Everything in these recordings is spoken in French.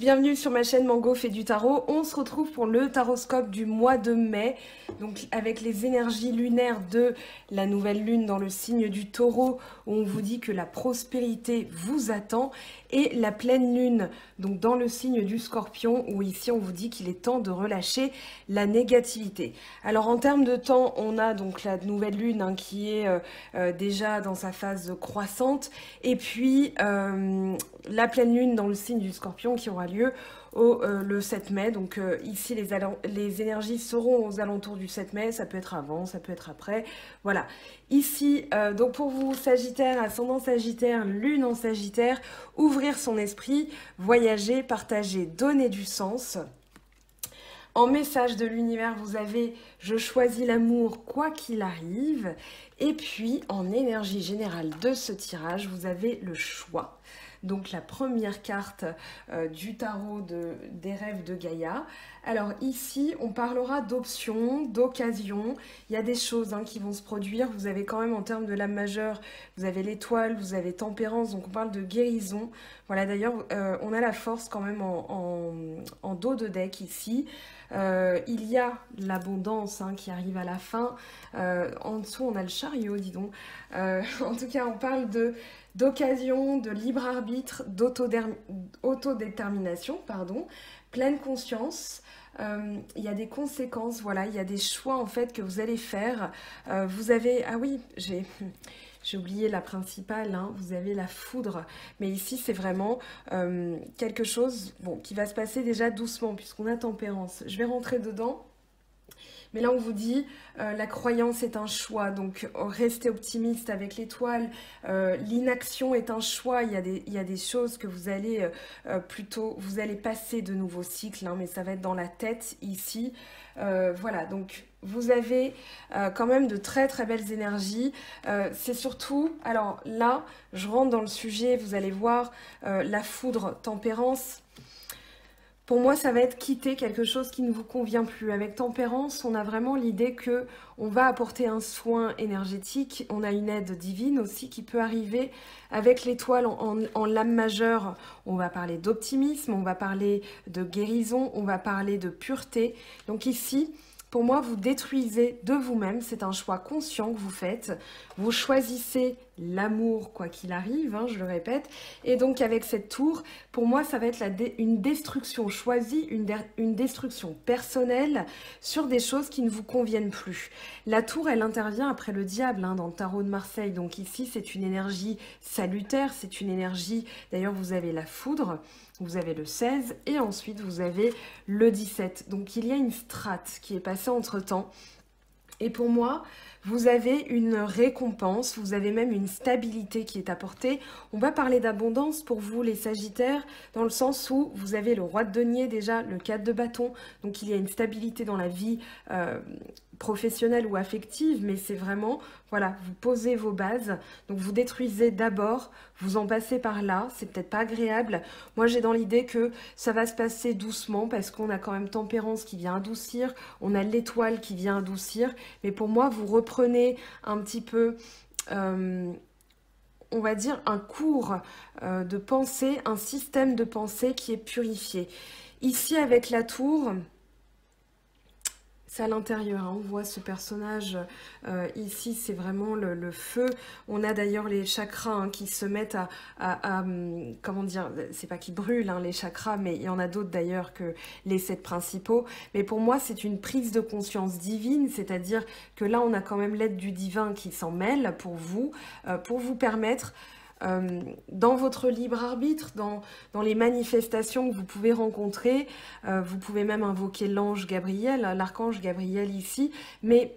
bienvenue sur ma chaîne Mango fait du tarot. On se retrouve pour le taroscope du mois de mai, donc avec les énergies lunaires de la nouvelle lune dans le signe du taureau, où on vous dit que la prospérité vous attend, et la pleine lune, donc dans le signe du scorpion, où ici on vous dit qu'il est temps de relâcher la négativité. Alors en termes de temps, on a donc la nouvelle lune qui est déjà dans sa phase croissante, et puis la pleine lune dans le signe du scorpion qui aura lieu le 7 mai. Donc ici, les énergies seront aux alentours du 7 mai. Ça peut être avant, ça peut être après. Voilà. Ici, donc pour vous, Sagittaire, ascendant Sagittaire, lune en Sagittaire, ouvrir son esprit, voyager, partager, donner du sens. En message de l'univers, vous avez « Je choisis l'amour quoi qu'il arrive ». Et puis, en énergie générale de ce tirage, vous avez le choix. Donc, la première carte du tarot des rêves de Gaïa. Alors ici, on parlera d'options, d'occasions. Il y a des choses qui vont se produire. Vous avez quand même, en termes de l'âme majeure, vous avez l'étoile, vous avez tempérance. Donc, on parle de guérison. Voilà, d'ailleurs, on a la force quand même en dos de deck ici. Il y a l'abondance qui arrive à la fin. En dessous, on a le chariot, dis donc. En tout cas, on parle d'occasion, de libre arbitre, d'autodétermination, pardon, pleine conscience. Il y a des conséquences, voilà, il y a des choix en fait que vous allez faire. Vous avez, ah oui, j'ai oublié la principale, vous avez la foudre, mais ici c'est vraiment quelque chose qui va se passer déjà doucement puisqu'on a tempérance. Je vais rentrer dedans. Mais là, on vous dit, la croyance est un choix, donc restez optimiste avec l'étoile. L'inaction est un choix, il y a des choses que vous allez vous allez passer de nouveaux cycles, mais ça va être dans la tête ici. Voilà, donc vous avez quand même de très très belles énergies. C'est surtout, alors là, je rentre dans le sujet, vous allez voir, la foudre, tempérance. Pour moi, ça va être quitter quelque chose qui ne vous convient plus. Avec tempérance, on a vraiment l'idée que on va apporter un soin énergétique. On a une aide divine aussi qui peut arriver. Avec l'étoile en lame majeure, on va parler d'optimisme, on va parler de guérison, on va parler de pureté. Donc ici, pour moi, vous détruisez de vous-même. C'est un choix conscient que vous faites. Vous choisissez l'amour, quoi qu'il arrive, je le répète. Et donc, avec cette tour, pour moi, ça va être une destruction choisie, une destruction personnelle sur des choses qui ne vous conviennent plus. La tour, elle intervient après le diable dans le tarot de Marseille. Donc ici, c'est une énergie salutaire, c'est une énergie... D'ailleurs, vous avez la foudre, vous avez le 16 et ensuite, vous avez le 17. Donc, il y a une strate qui est passée entre-temps. Et pour moi, vous avez une récompense, vous avez même une stabilité qui est apportée. On va parler d'abondance pour vous, les Sagittaires, dans le sens où vous avez le roi de denier déjà, le 4 de bâton. Donc, il y a une stabilité dans la vie professionnelle ou affective, mais c'est vraiment, voilà, vous posez vos bases. Donc, vous détruisez d'abord, vous en passez par là, c'est peut-être pas agréable. Moi, j'ai dans l'idée que ça va se passer doucement parce qu'on a quand même tempérance qui vient adoucir, on a l'étoile qui vient adoucir, mais pour moi, vous reprenez un petit peu... on va dire un cours de pensée, un système de pensée qui est purifié. Ici, avec la tour... C'est à l'intérieur, on voit ce personnage, ici c'est vraiment le feu. On a d'ailleurs les chakras qui se mettent à comment dire, c'est pas qu'ils brûlent les chakras, mais il y en a d'autres d'ailleurs que les 7 principaux. Mais pour moi c'est une prise de conscience divine, c'est-à-dire que là on a quand même l'aide du divin qui s'en mêle pour vous permettre... dans votre libre arbitre, dans les manifestations que vous pouvez rencontrer, vous pouvez même invoquer l'ange Gabriel, l'archange Gabriel ici, mais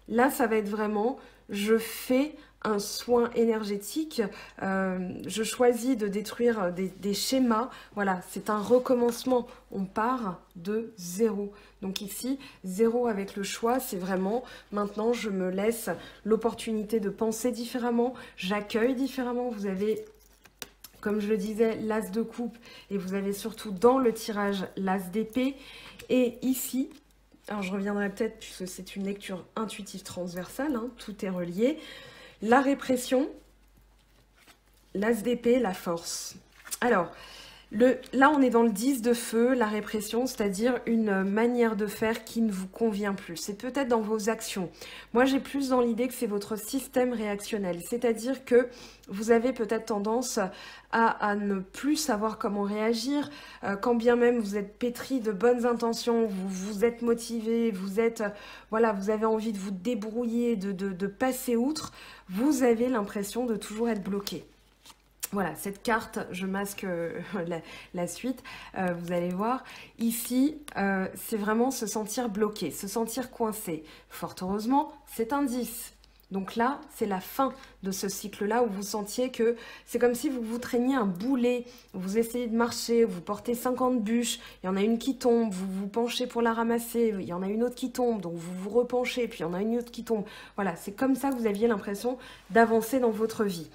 là ça va être vraiment, je fais un soin énergétique, je choisis de détruire des schémas, voilà, c'est un recommencement, on part de zéro. Donc ici, zéro avec le choix, c'est vraiment, maintenant je me laisse l'opportunité de penser différemment, j'accueille différemment, vous avez... Comme je le disais, l'as de coupe et vous avez surtout dans le tirage l'as d'épée. Et ici, alors je reviendrai peut-être puisque c'est une lecture intuitive transversale, tout est relié. La répression, l'as d'épée, la force. Alors, Là, on est dans le 10 de feu, la répression, c'est-à-dire une manière de faire qui ne vous convient plus. C'est peut-être dans vos actions. Moi, j'ai plus dans l'idée que c'est votre système réactionnel, c'est-à-dire que vous avez peut-être tendance à ne plus savoir comment réagir, quand bien même vous êtes pétri de bonnes intentions, vous êtes motivé, voilà, vous avez envie de vous débrouiller, de passer outre, vous avez l'impression de toujours être bloqué. Voilà, cette carte, je masque la suite, vous allez voir. Ici, c'est vraiment se sentir bloqué, se sentir coincé. Fort heureusement, c'est un 10. Donc là, c'est la fin de ce cycle-là où vous sentiez que c'est comme si vous vous traîniez un boulet, vous essayez de marcher, vous portez 50 bûches, il y en a une qui tombe, vous vous penchez pour la ramasser, il y en a une autre qui tombe, donc vous vous repenchez, puis il y en a une autre qui tombe. Voilà, c'est comme ça que vous aviez l'impression d'avancer dans votre vie.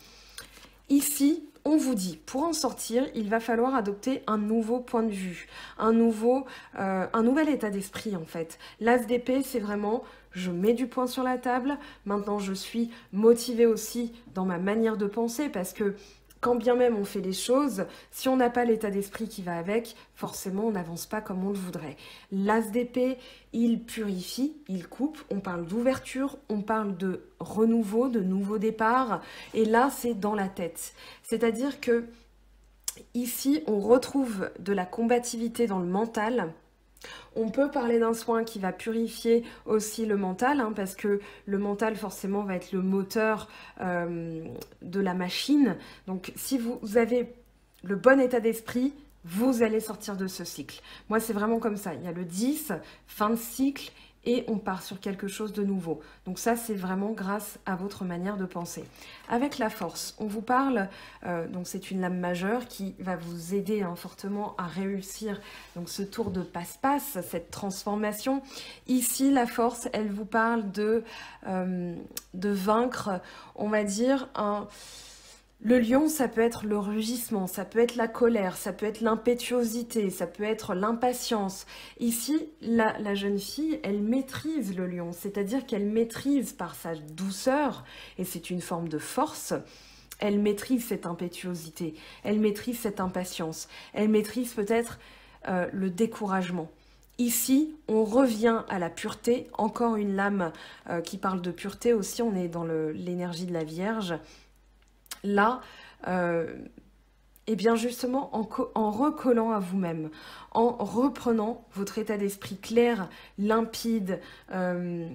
Ici, on vous dit, pour en sortir, il va falloir adopter un nouveau point de vue, un nouvel état d'esprit en fait. L'as d'épée, c'est vraiment, je mets du poing sur la table, maintenant je suis motivée aussi dans ma manière de penser parce que quand bien même on fait les choses, si on n'a pas l'état d'esprit qui va avec, forcément on n'avance pas comme on le voudrait. L'as d'épée, il purifie, il coupe, on parle d'ouverture, on parle de renouveau, de nouveau départ, et là c'est dans la tête. C'est-à-dire que ici on retrouve de la combativité dans le mental. On peut parler d'un soin qui va purifier aussi le mental, hein, parce que le mental forcément va être le moteur de la machine. Donc si vous avez le bon état d'esprit, vous allez sortir de ce cycle. Moi c'est vraiment comme ça, il y a le 10, fin de cycle, et on part sur quelque chose de nouveau. Donc ça, c'est vraiment grâce à votre manière de penser. Avec la force, on vous parle, donc c'est une lame majeure qui va vous aider fortement à réussir donc ce tour de passe-passe, cette transformation. Ici, la force, elle vous parle de vaincre, on va dire, le lion, ça peut être le rugissement, ça peut être la colère, ça peut être l'impétuosité, ça peut être l'impatience. Ici, la jeune fille, elle maîtrise le lion, c'est-à-dire qu'elle maîtrise par sa douceur, et c'est une forme de force, elle maîtrise cette impétuosité, elle maîtrise cette impatience, elle maîtrise peut-être le découragement. Ici, on revient à la pureté, encore une lame qui parle de pureté aussi, on est dans l'énergie de la Vierge. Là, et bien justement, en recollant à vous-même, en reprenant votre état d'esprit clair, limpide, on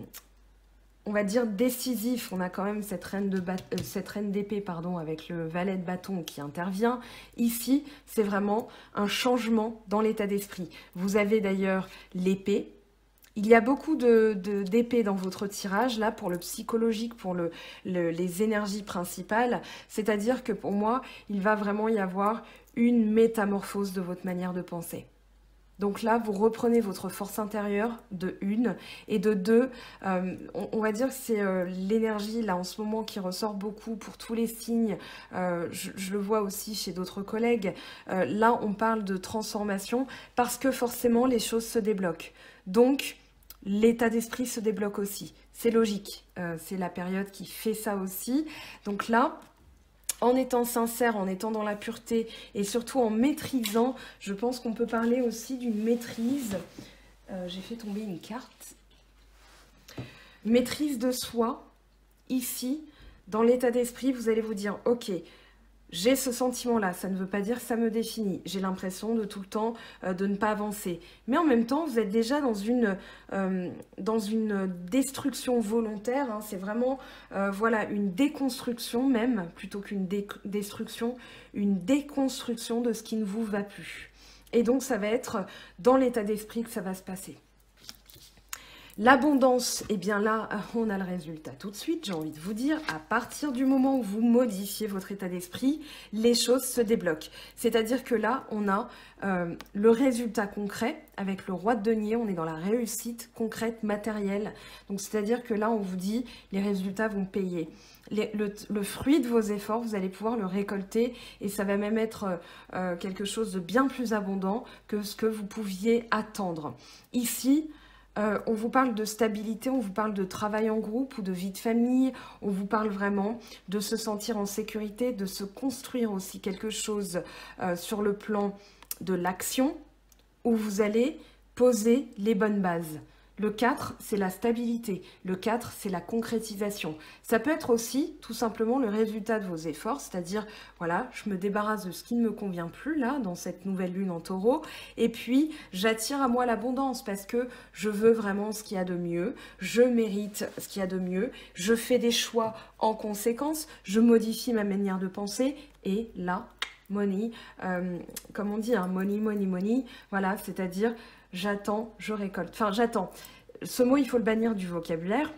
va dire décisif. On a quand même cette reine d'épée, pardon, avec le valet de bâton qui intervient. Ici, c'est vraiment un changement dans l'état d'esprit. Vous avez d'ailleurs l'épée. Il y a beaucoup d'épées dans votre tirage, là, pour le psychologique, pour les énergies principales. C'est-à-dire que pour moi, il va vraiment y avoir une métamorphose de votre manière de penser. Donc là, vous reprenez votre force intérieure de 1 et de 2. On va dire que c'est l'énergie, là, en ce moment, qui ressort beaucoup pour tous les signes. Je le vois aussi chez d'autres collègues. Là, on parle de transformation parce que forcément, les choses se débloquent. Donc, l'état d'esprit se débloque aussi. C'est logique. C'est la période qui fait ça aussi. Donc là, en étant sincère, en étant dans la pureté et surtout en maîtrisant, je pense qu'on peut parler aussi d'une maîtrise. J'ai fait tomber une carte. Maîtrise de soi. Ici, dans l'état d'esprit, vous allez vous dire, ok, j'ai ce sentiment-là, ça ne veut pas dire que ça me définit. J'ai l'impression de tout le temps de ne pas avancer. Mais en même temps, vous êtes déjà dans une destruction volontaire. Hein. C'est vraiment voilà, une déconstruction même, plutôt qu'une destruction, une déconstruction de ce qui ne vous va plus. Et donc, ça va être dans l'état d'esprit que ça va se passer. L'abondance, eh bien là, on a le résultat tout de suite, j'ai envie de vous dire, à partir du moment où vous modifiez votre état d'esprit, les choses se débloquent. C'est-à-dire que là, on a le résultat concret, avec le roi de denier, on est dans la réussite concrète, matérielle. Donc c'est-à-dire que là, on vous dit, les résultats vont payer. Le fruit de vos efforts, vous allez pouvoir le récolter et ça va même être quelque chose de bien plus abondant que ce que vous pouviez attendre. Ici, On vous parle de stabilité, on vous parle de travail en groupe ou de vie de famille, on vous parle vraiment de se sentir en sécurité, de se construire aussi quelque chose sur le plan de l'action où vous allez poser les bonnes bases. Le 4, c'est la stabilité. Le 4, c'est la concrétisation. Ça peut être aussi tout simplement le résultat de vos efforts, c'est-à-dire, voilà, je me débarrasse de ce qui ne me convient plus, là, dans cette nouvelle lune en taureau, et puis j'attire à moi l'abondance parce que je veux vraiment ce qu'il y a de mieux, je mérite ce qu'il y a de mieux, je fais des choix en conséquence, je modifie ma manière de penser, et là, money, comme on dit, hein, money, money, money, voilà, c'est-à-dire j'attends, je récolte. Enfin, j'attends. Ce mot, il faut le bannir du vocabulaire.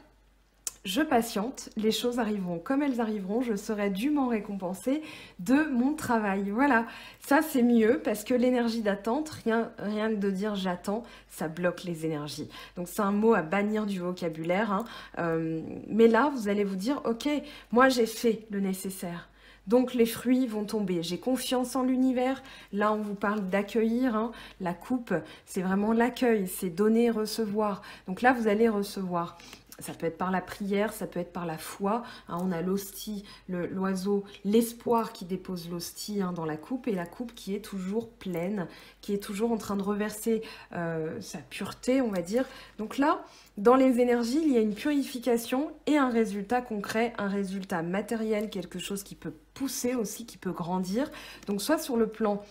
Je patiente, les choses arriveront comme elles arriveront, je serai dûment récompensée de mon travail. Voilà, ça c'est mieux parce que l'énergie d'attente, rien que de dire j'attends, ça bloque les énergies. Donc c'est un mot à bannir du vocabulaire. Hein. Mais là, vous allez vous dire, ok, moi j'ai fait le nécessaire. Donc les fruits vont tomber. J'ai confiance en l'univers. Là, on vous parle d'accueillir. Hein. La coupe, c'est vraiment l'accueil, c'est donner, recevoir. Donc là, vous allez recevoir. Ça peut être par la prière, ça peut être par la foi. Hein, on a l'hostie, l'oiseau, l'espoir qui dépose l'hostie dans la coupe et la coupe qui est toujours pleine, qui est toujours en train de reverser sa pureté, on va dire. Donc là, dans les énergies, il y a une purification et un résultat concret, un résultat matériel, quelque chose qui peut pousser aussi, qui peut grandir. Donc soit sur le plan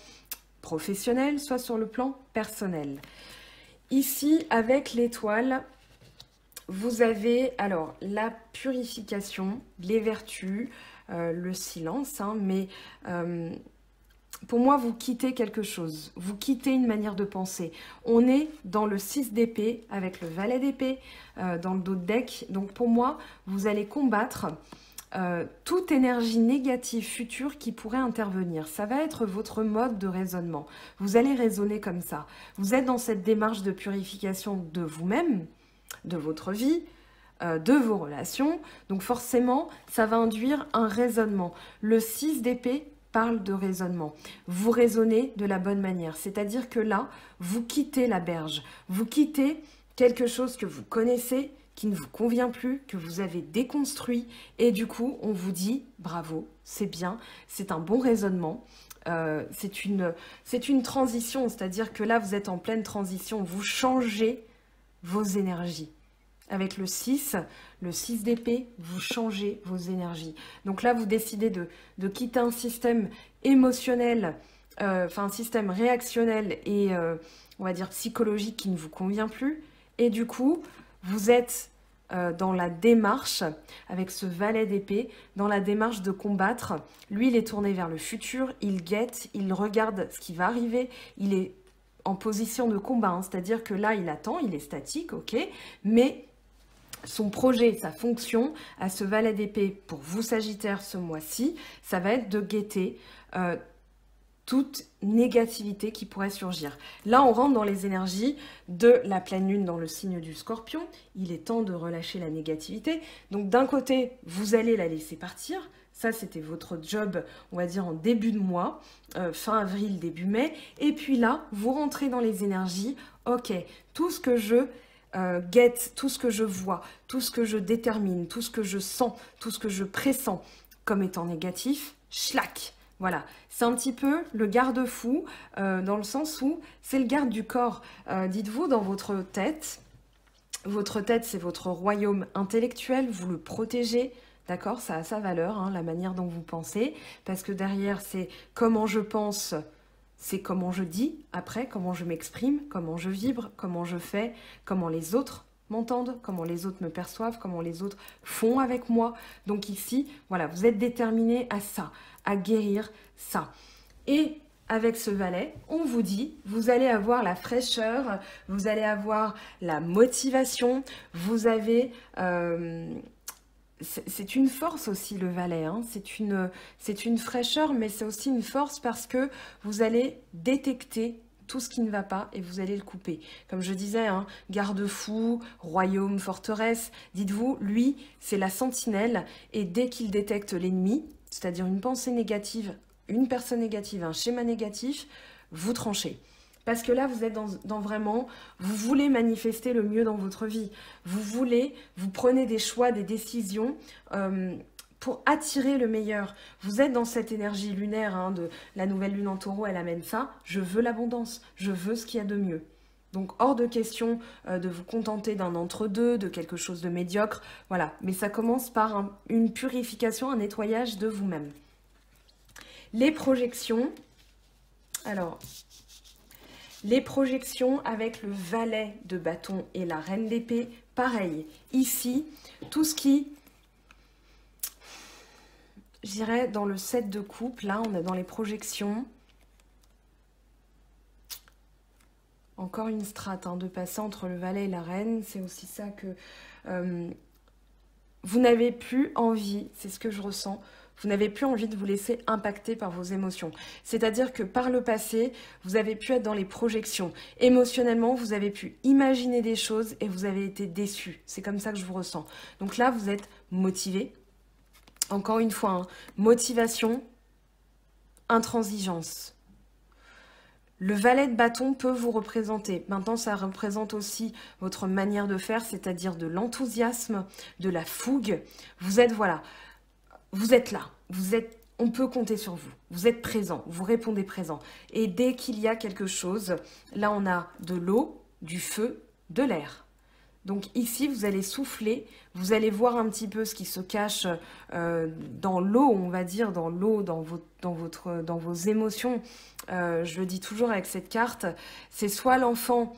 professionnel, soit sur le plan personnel. Ici, avec l'étoile, vous avez alors la purification, les vertus, le silence, hein, mais pour moi, vous quittez quelque chose, vous quittez une manière de penser. On est dans le 6 d'épée avec le valet d'épée dans le dos de deck. Donc pour moi, vous allez combattre toute énergie négative future qui pourrait intervenir. Ça va être votre mode de raisonnement. Vous allez raisonner comme ça. Vous êtes dans cette démarche de purification de vous-même, de votre vie, de vos relations. Donc forcément, ça va induire un raisonnement. Le 6 d'épée parle de raisonnement. Vous raisonnez de la bonne manière. C'est-à-dire que là, vous quittez la berge. Vous quittez quelque chose que vous connaissez, qui ne vous convient plus, que vous avez déconstruit. Et du coup, on vous dit bravo, c'est bien, c'est un bon raisonnement. C'est une transition, c'est-à-dire que là, vous êtes en pleine transition. Vous changez vos énergies. Avec le 6 d'épée, vous changez vos énergies. Donc là, vous décidez de quitter un système émotionnel, enfin un système réactionnel et on va dire psychologique qui ne vous convient plus. Et du coup, vous êtes dans la démarche, avec ce valet d'épée, dans la démarche de combattre. Lui, il est tourné vers le futur, il guette, il regarde ce qui va arriver, il est en position de combat, hein, c'est-à-dire que là, il attend, il est statique, ok, mais son projet, sa fonction à ce valet d'épée pour vous Sagittaire ce mois-ci, ça va être de guetter toute négativité qui pourrait surgir. Là, on rentre dans les énergies de la pleine lune dans le signe du Scorpion. Il est temps de relâcher la négativité. Donc d'un côté, vous allez la laisser partir. Ça, c'était votre job, on va dire, en début de mois, fin avril, début mai. Et puis là, vous rentrez dans les énergies. Ok, tout ce que je guette, tout ce que je vois, tout ce que je détermine, tout ce que je sens, tout ce que je pressens comme étant négatif, schlac. Voilà, c'est un petit peu le garde-fou dans le sens où c'est le garde du corps. Dites-vous dans votre tête c'est votre royaume intellectuel, vous le protégez, d'accord? Ça a sa valeur, hein, la manière dont vous pensez, parce que derrière c'est comment je pense, c'est comment je dis, après comment je m'exprime, comment je vibre, comment je fais, comment les autres m'entendent, comment les autres me perçoivent, comment les autres font avec moi. Donc ici, voilà, vous êtes déterminé à ça, à guérir ça. Et avec ce valet, on vous dit, vous allez avoir la fraîcheur, vous allez avoir la motivation, vous avez... c'est une force aussi le valet, hein. C'est une fraîcheur, mais c'est aussi une force parce que vous allez détecter tout ce qui ne va pas et vous allez le couper. Comme je disais, hein, garde-fou, royaume, forteresse, dites-vous, lui, c'est la sentinelle et dès qu'il détecte l'ennemi, c'est-à-dire une pensée négative, une personne négative, un schéma négatif, vous tranchez. Parce que là, vous êtes dans vraiment, vous voulez manifester le mieux dans votre vie. Vous prenez des choix, des décisions pour attirer le meilleur. Vous êtes dans cette énergie lunaire, hein, de la nouvelle lune en taureau, elle amène ça. Je veux l'abondance, je veux ce qu'il y a de mieux. Donc hors de question de vous contenter d'un entre-deux, de quelque chose de médiocre, voilà. Mais ça commence par une purification, un nettoyage de vous-même. Les projections, alors, les projections avec le valet de bâton et la reine d'épée, pareil. Ici, tout ce qui, je dirais, dans le 7 de coupe, là, on est dans les projections. Encore une strate, hein, de passer entre le valet et la reine. C'est aussi ça que vous n'avez plus envie, c'est ce que je ressens, vous n'avez plus envie de vous laisser impacter par vos émotions. C'est-à-dire que par le passé, vous avez pu être dans les projections. Émotionnellement, vous avez pu imaginer des choses et vous avez été déçus. C'est comme ça que je vous ressens. Donc là, vous êtes motivé. Encore une fois, hein, motivation, intransigeance. Le valet de bâton peut vous représenter. Maintenant, ça représente aussi votre manière de faire, c'est-à-dire de l'enthousiasme, de la fougue. Vous êtes, voilà, vous êtes là. On peut compter sur vous. Vous êtes présent, vous répondez présent. Et dès qu'il y a quelque chose, là, on a de l'eau, du feu, de l'air. Donc ici, vous allez souffler, vous allez voir un petit peu ce qui se cache dans l'eau, on va dire, dans l'eau, dans vos émotions. Je le dis toujours avec cette carte, c'est soit l'enfant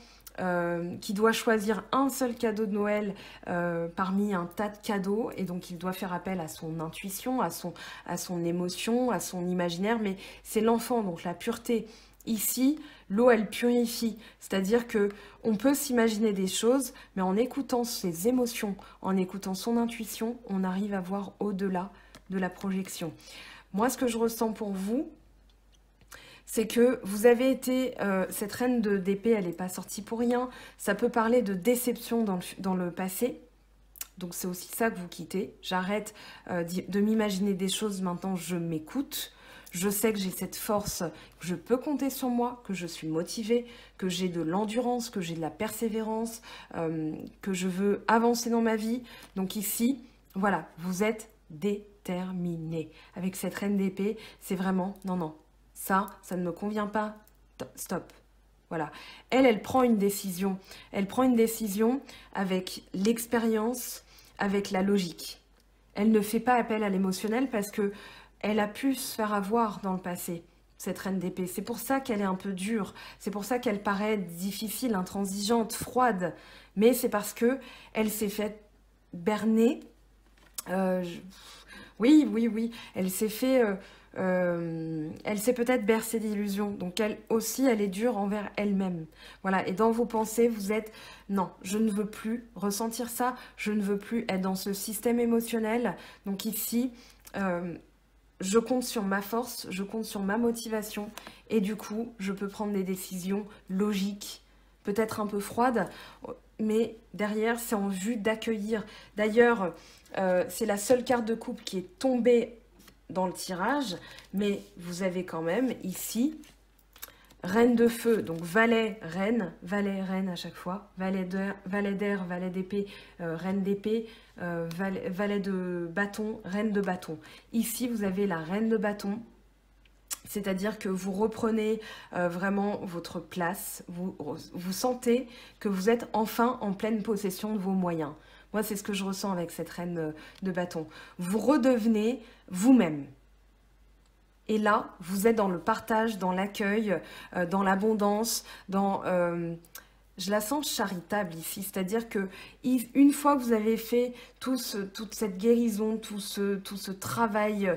qui doit choisir un seul cadeau de Noël parmi un tas de cadeaux, et donc il doit faire appel à son intuition, à son émotion, à son imaginaire, mais c'est l'enfant, donc la pureté. Ici, l'eau, elle purifie, c'est-à-dire que on peut s'imaginer des choses, mais en écoutant ses émotions, en écoutant son intuition, on arrive à voir au-delà de la projection. Moi, ce que je ressens pour vous, c'est que vous avez été, cette reine d'épée, elle n'est pas sortie pour rien, ça peut parler de déception dans le passé, donc c'est aussi ça que vous quittez. J'arrête de m'imaginer des choses, maintenant je m'écoute. Je sais que j'ai cette force, que je peux compter sur moi, que je suis motivée, que j'ai de l'endurance, que j'ai de la persévérance, que je veux avancer dans ma vie. Donc ici, voilà, vous êtes déterminée. Avec cette reine d'épée, c'est vraiment, non, ça ne me convient pas, stop. Voilà, elle prend une décision. Elle prend une décision avec l'expérience, avec la logique. Elle ne fait pas appel à l'émotionnel parce que elle a pu se faire avoir dans le passé, cette reine d'épée. C'est pour ça qu'elle est un peu dure. C'est pour ça qu'elle paraît difficile, intransigeante, froide. Mais c'est parce que elle s'est faite berner. Oui. Elle s'est fait... elle s'est peut-être bercée d'illusions. Donc elle aussi, elle est dure envers elle-même. Voilà. Et dans vos pensées, vous êtes... Non, je ne veux plus ressentir ça. Je ne veux plus être dans ce système émotionnel. Donc ici... je compte sur ma force, je compte sur ma motivation et du coup, je peux prendre des décisions logiques, peut-être un peu froides, mais derrière, c'est en vue d'accueillir. D'ailleurs, c'est la seule carte de coupe qui est tombée dans le tirage, mais vous avez quand même ici reine de feu, donc valet, reine à chaque fois, valet d'air, valet d'épée, reine d'épée, valet de bâton, reine de bâton. Ici, vous avez la reine de bâton, c'est-à-dire que vous reprenez vraiment votre place, vous sentez que vous êtes enfin en pleine possession de vos moyens. Moi, c'est ce que je ressens avec cette reine de bâton. Vous redevenez vous-même. Et là, vous êtes dans le partage, dans l'accueil, dans l'abondance, dans... je la sens charitable ici, c'est-à-dire que une fois que vous avez fait toute cette guérison, tout ce travail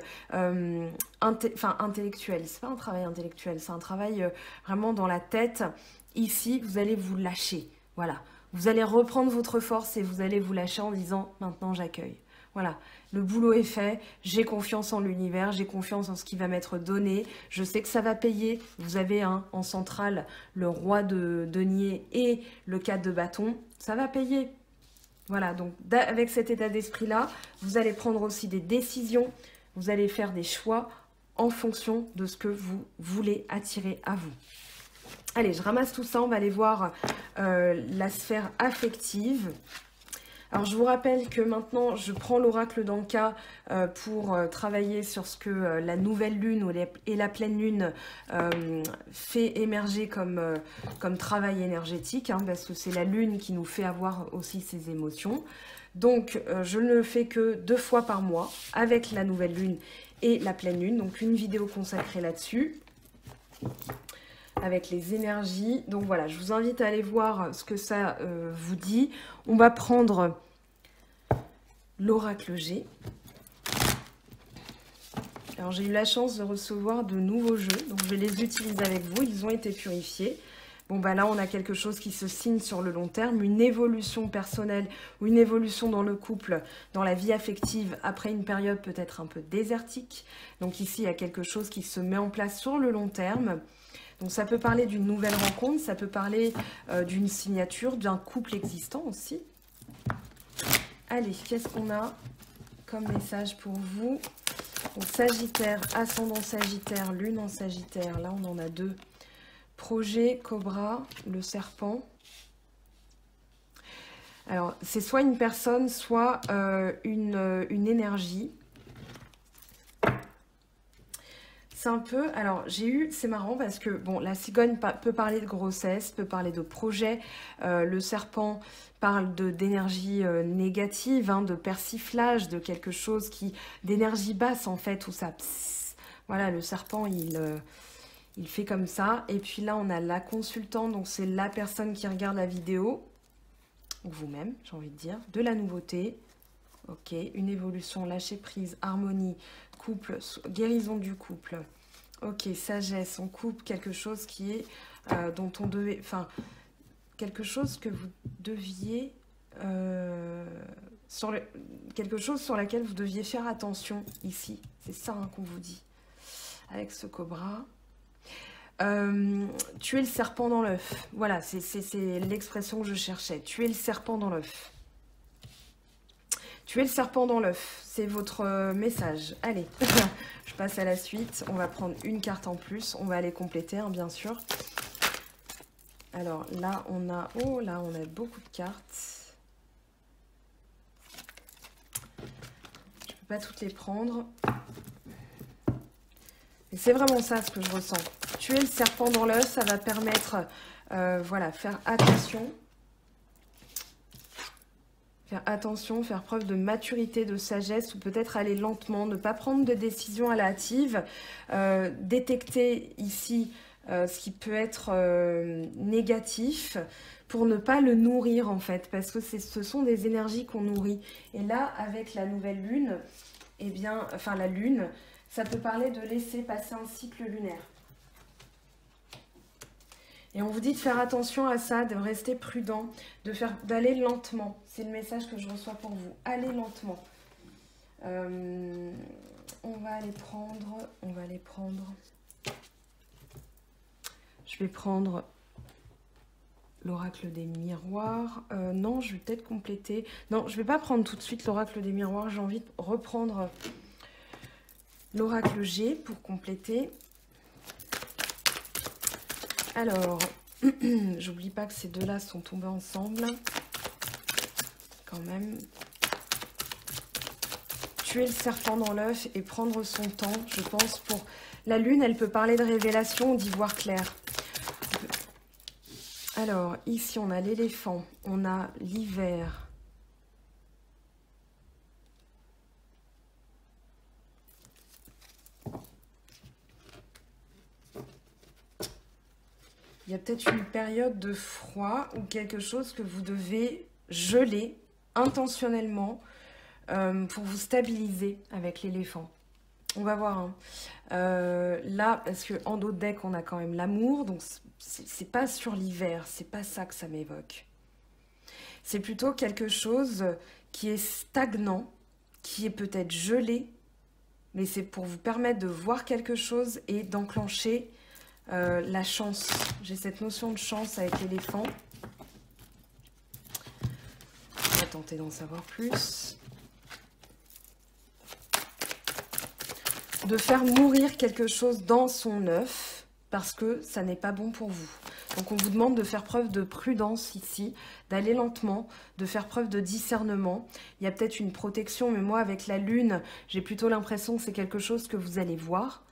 intellectuel, c'est pas un travail intellectuel, c'est un travail vraiment dans la tête, ici, vous allez vous lâcher. Voilà, vous allez reprendre votre force et vous allez vous lâcher en disant « maintenant j'accueille ». Voilà, le boulot est fait, j'ai confiance en l'univers, j'ai confiance en ce qui va m'être donné, je sais que ça va payer. Vous avez en centrale le roi de denier et le 4 de bâton, ça va payer. Voilà, donc avec cet état d'esprit-là, vous allez prendre aussi des décisions, vous allez faire des choix en fonction de ce que vous voulez attirer à vous. Allez, je ramasse tout ça, on va aller voir la sphère affective. Alors, je vous rappelle que maintenant, je prends l'oracle d'Anka pour travailler sur ce que la nouvelle lune et la pleine lune fait émerger comme travail énergétique, hein, parce que c'est la lune qui nous fait avoir aussi ses émotions. Donc, je ne le fais que 2 fois par mois avec la nouvelle lune et la pleine lune. Donc, une vidéo consacrée là-dessus, avec les énergies. Donc voilà, je vous invite à aller voir ce que ça vous dit. On va prendre l'oracle G. Alors j'ai eu la chance de recevoir de nouveaux jeux, donc je vais les utiliser avec vous, ils ont été purifiés. Bon bah là on a quelque chose qui se signe sur le long terme, une évolution personnelle ou une évolution dans le couple, dans la vie affective, après une période peut-être un peu désertique. Donc ici il y a quelque chose qui se met en place sur le long terme. Donc ça peut parler d'une nouvelle rencontre, ça peut parler d'une signature, d'un couple existant aussi. Allez, qu'est-ce qu'on a comme message pour vous? Donc, Sagittaire, ascendant Sagittaire, lune en Sagittaire, là on en a 2. Projet, Cobra, le serpent. Alors c'est soit une personne, soit une énergie. C'est un peu, alors j'ai eu, c'est marrant parce que, bon, la cigogne peut parler de grossesse, peut parler de projet, le serpent parle d'énergie négative, hein, de persiflage, de quelque chose d'énergie basse en fait, où ça, pss, voilà, le serpent il fait comme ça. Et puis là on a la consultante, donc c'est la personne qui regarde la vidéo, ou vous-même, j'ai envie de dire, de la nouveauté. Ok, une évolution, lâcher prise, harmonie, couple, guérison du couple. Ok, sagesse, on coupe quelque chose qui est dont on devait, enfin, quelque chose que vous deviez, quelque chose sur laquelle vous deviez faire attention ici. C'est ça hein, qu'on vous dit avec ce cobra. Tuer le serpent dans l'œuf. Voilà, c'est l'expression que je cherchais. Tuer le serpent dans l'œuf. Tuer le serpent dans l'œuf, c'est votre message. Allez, je passe à la suite. On va prendre une carte en plus. On va aller compléter, hein, bien sûr. Alors là, on a... Oh, là, on a beaucoup de cartes. Je ne peux pas toutes les prendre. Et c'est vraiment ça ce que je ressens. Tuer le serpent dans l'œuf, ça va permettre, voilà, faire attention. Faire attention, faire preuve de maturité, de sagesse, ou peut-être aller lentement, ne pas prendre de décision à la hâtive, détecter ici ce qui peut être négatif pour ne pas le nourrir en fait, parce que ce sont des énergies qu'on nourrit. Et là, avec la nouvelle lune, eh bien, enfin la lune, ça peut parler de laisser passer un cycle lunaire. Et on vous dit de faire attention à ça, de rester prudent, d'aller lentement. C'est le message que je reçois pour vous. Allez lentement. On va les prendre. Je vais prendre l'oracle des miroirs. Non, je vais peut-être compléter. Non, je ne vais pas prendre tout de suite l'oracle des miroirs. J'ai envie de reprendre l'oracle G pour compléter. Alors, j'oublie pas que ces deux-là sont tombés ensemble. Quand même. Tuer le serpent dans l'œuf et prendre son temps, je pense, pour... La lune, elle peut parler de révélation ou d'y voir clair. Alors, ici, on a l'éléphant, on a l'hiver. Il y a peut-être une période de froid ou quelque chose que vous devez geler intentionnellement pour vous stabiliser avec l'éléphant. On va voir. Hein. Là, parce qu'en dos de deck, on a quand même l'amour. Donc, c'est pas sur l'hiver. C'est pas ça que ça m'évoque. C'est plutôt quelque chose qui est stagnant, qui est peut-être gelé. Mais c'est pour vous permettre de voir quelque chose et d'enclencher la chance. J'ai cette notion de chance avec l'éléphant. On va tenter d'en savoir plus. De faire mourir quelque chose dans son œuf parce que ça n'est pas bon pour vous. Donc on vous demande de faire preuve de prudence ici, d'aller lentement, de faire preuve de discernement. Il y a peut-être une protection, mais moi avec la lune, j'ai plutôt l'impression que c'est quelque chose que vous allez voir.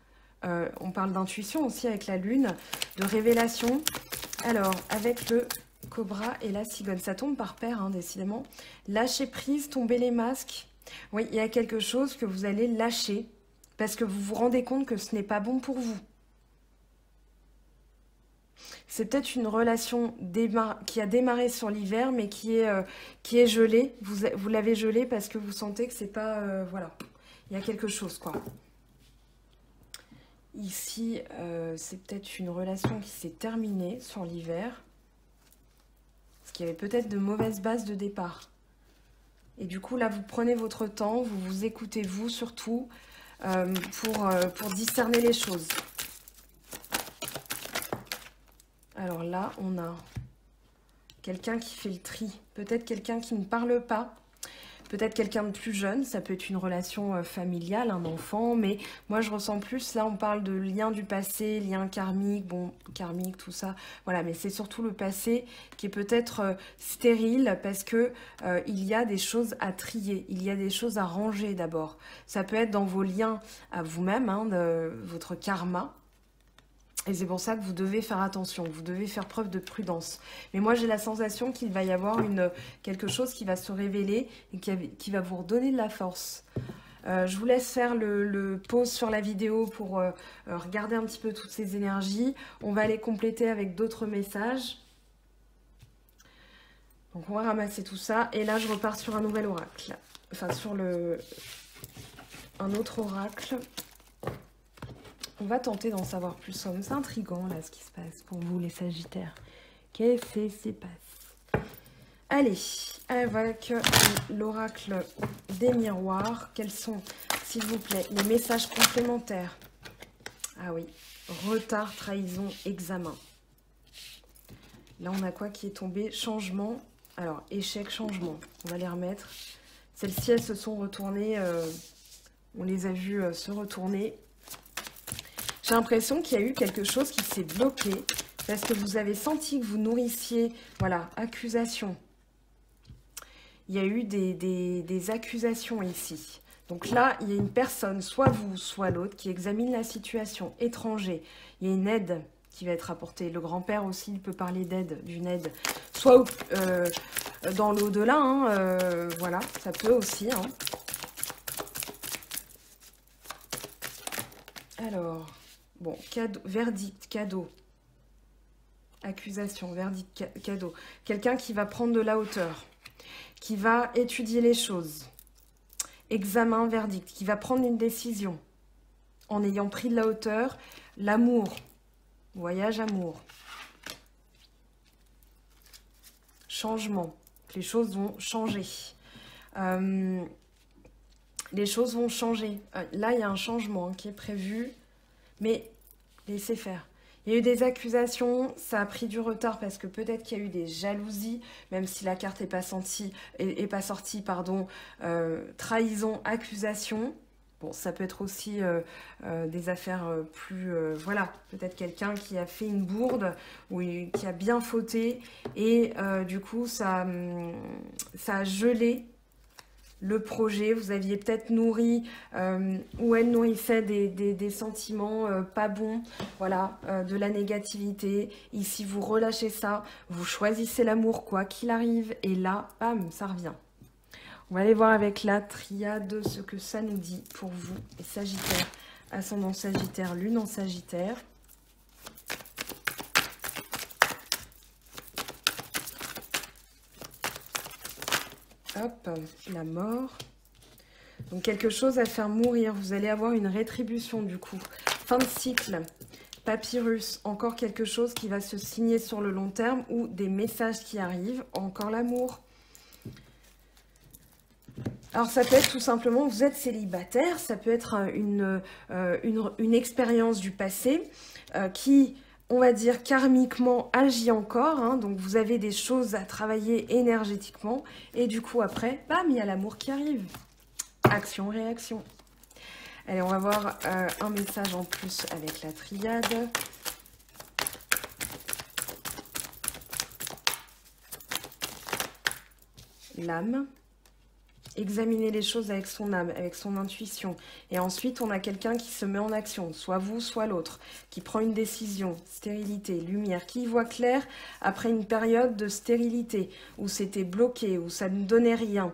On parle d'intuition aussi avec la lune, de révélation. Alors, avec le cobra et la cigogne, ça tombe par paire, hein, décidément. Lâcher prise, tomber les masques. Oui, il y a quelque chose que vous allez lâcher parce que vous vous rendez compte que ce n'est pas bon pour vous. C'est peut-être une relation qui a démarré sur l'hiver, mais qui est gelée. Vous l'avez gelée parce que vous sentez que c'est pas... voilà, il y a quelque chose, quoi. Ici, c'est peut-être une relation qui s'est terminée sur l'hiver. Parce qu'il y avait peut-être de mauvaises bases de départ. Et du coup, là, vous prenez votre temps, vous vous écoutez, vous, surtout, pour discerner les choses. Alors là, on a quelqu'un qui fait le tri. Peut-être quelqu'un qui ne parle pas. Peut-être quelqu'un de plus jeune. Ça peut être une relation familiale, un enfant. Mais moi, je ressens plus, là, on parle de liens du passé, liens karmiques. Bon, karmique, tout ça. Voilà, mais c'est surtout le passé qui est peut-être stérile parce que il y a des choses à trier. Il y a des choses à ranger d'abord. Ça peut être dans vos liens à vous-même, hein, de votre karma. Et c'est pour ça que vous devez faire attention, vous devez faire preuve de prudence. Mais moi, j'ai la sensation qu'il va y avoir quelque chose qui va se révéler et qui va vous redonner de la force. Je vous laisse faire le pause sur la vidéo pour regarder un petit peu toutes ces énergies. On va les compléter avec d'autres messages. Donc, on va ramasser tout ça. Et là, je repars sur un nouvel oracle. Enfin, sur un autre oracle. On va tenter d'en savoir plus. C'est intriguant, là, ce qui se passe pour vous, les Sagittaires. Qu'est-ce qui se passe? Allez, avec l'oracle des miroirs, quels sont, s'il vous plaît, les messages complémentaires? Ah oui, retard, trahison, examen. Là, on a quoi qui est tombé? Changement. Alors, échec, changement. On va les remettre. Celles-ci, elles se sont retournées. On les a vues se retourner. J'ai l'impression qu'il y a eu quelque chose qui s'est bloqué parce que vous avez senti que vous nourrissiez, voilà, accusation. Il y a eu des accusations ici. Donc là, il y a une personne, soit vous, soit l'autre, qui examine la situation. Étranger, il y a une aide qui va être apportée. Le grand-père aussi, il peut parler d'aide, d'une aide. Soit dans l'au-delà, hein, voilà, ça peut aussi, hein. Alors... Bon, verdict, cadeau, accusation, verdict, cadeau. Quelqu'un qui va prendre de la hauteur, qui va étudier les choses. Examen, verdict, qui va prendre une décision en ayant pris de la hauteur. L'amour, voyage, amour. Changement, les choses vont changer. Les choses vont changer. Là, il y a un changement qui est prévu. Mais laissez faire. Il y a eu des accusations, ça a pris du retard parce que peut-être qu'il y a eu des jalousies, même si la carte n'est pas sortie, pardon. Trahison, accusation. Bon, ça peut être aussi des affaires plus... voilà, peut-être quelqu'un qui a fait une bourde ou qui a bien fauté et du coup, ça a gelé le projet. Vous aviez peut-être nourri ou elle nourrissait des sentiments pas bons, voilà, de la négativité. Ici, vous relâchez ça, vous choisissez l'amour quoi qu'il arrive et là, bam, ça revient. On va aller voir avec la triade ce que ça nous dit pour vous, les Sagittaires, ascendant Sagittaire, lune en Sagittaire. Hop, la mort. Donc quelque chose à faire mourir. Vous allez avoir une rétribution du coup. Fin de cycle. Papyrus. Encore quelque chose qui va se signer sur le long terme ou des messages qui arrivent. Encore l'amour. Alors ça peut être tout simplement, vous êtes célibataire. Ça peut être une expérience du passé qui... on va dire karmiquement agit encore, hein, donc vous avez des choses à travailler énergétiquement, et du coup après, bam, il y a l'amour qui arrive. Action, réaction. Allez, on va voir un message en plus avec la triade. l'âme. Examiner les choses avec son âme, avec son intuition. Et ensuite, on a quelqu'un qui se met en action, soit vous, soit l'autre, qui prend une décision, stérilité, lumière, qui y voit clair après une période de stérilité, où c'était bloqué, où ça ne donnait rien,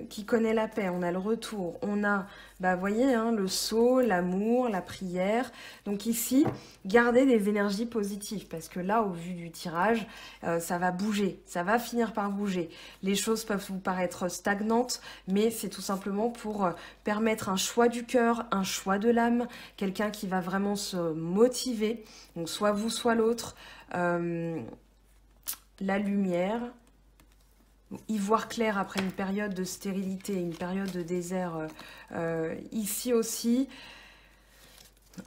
qui connaît la paix, on a le retour, on a, bah, voyez, hein, le sceau, l'amour, la prière. Donc ici, gardez des énergies positives, parce que là, au vu du tirage, ça va bouger, ça va finir par bouger. Les choses peuvent vous paraître stagnantes, mais c'est tout simplement pour permettre un choix du cœur, un choix de l'âme, quelqu'un qui va vraiment se motiver, donc soit vous, soit l'autre, la lumière, y voir clair après une période de stérilité, une période de désert, ici aussi.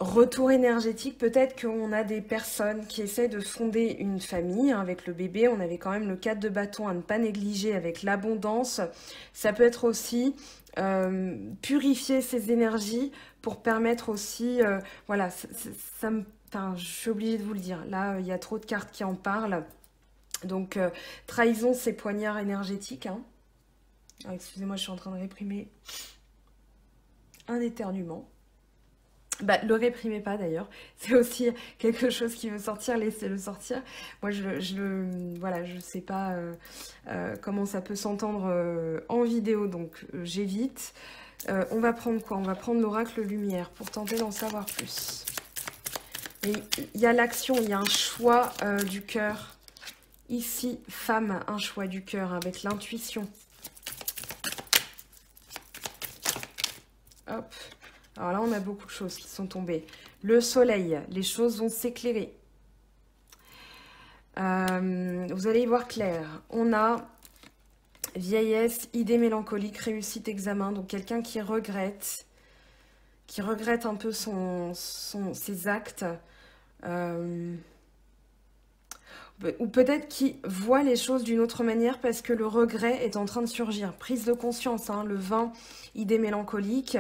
Retour énergétique, peut-être qu'on a des personnes qui essaient de fonder une famille hein, avec le bébé. On avait quand même le 4 de bâton à ne pas négliger avec l'abondance. Ça peut être aussi purifier ses énergies pour permettre aussi... voilà, enfin, je suis obligée de vous le dire. Là, il y a trop de cartes qui en parlent. Donc, trahison, c'est poignard énergétique. Hein. Excusez-moi, je suis en train de réprimer un éternuement. Bah, le réprimez pas d'ailleurs, c'est aussi quelque chose qui veut sortir, laissez-le sortir. Moi, voilà, je sais pas comment ça peut s'entendre en vidéo, donc j'évite. On va prendre quoi? On va prendre l'oracle lumière pour tenter d'en savoir plus. Il y a l'action, il y a un choix du cœur. Ici, femme, un choix du cœur avec l'intuition. Hop. Alors là, on a beaucoup de choses qui sont tombées. Le soleil, les choses vont s'éclairer. Vous allez y voir clair. On a vieillesse, idée mélancolique, réussite, examen. Donc quelqu'un qui regrette un peu ses actes. Ou peut-être qui voit les choses d'une autre manière parce que le regret est en train de surgir. Prise de conscience, hein, le 20, idée mélancolique.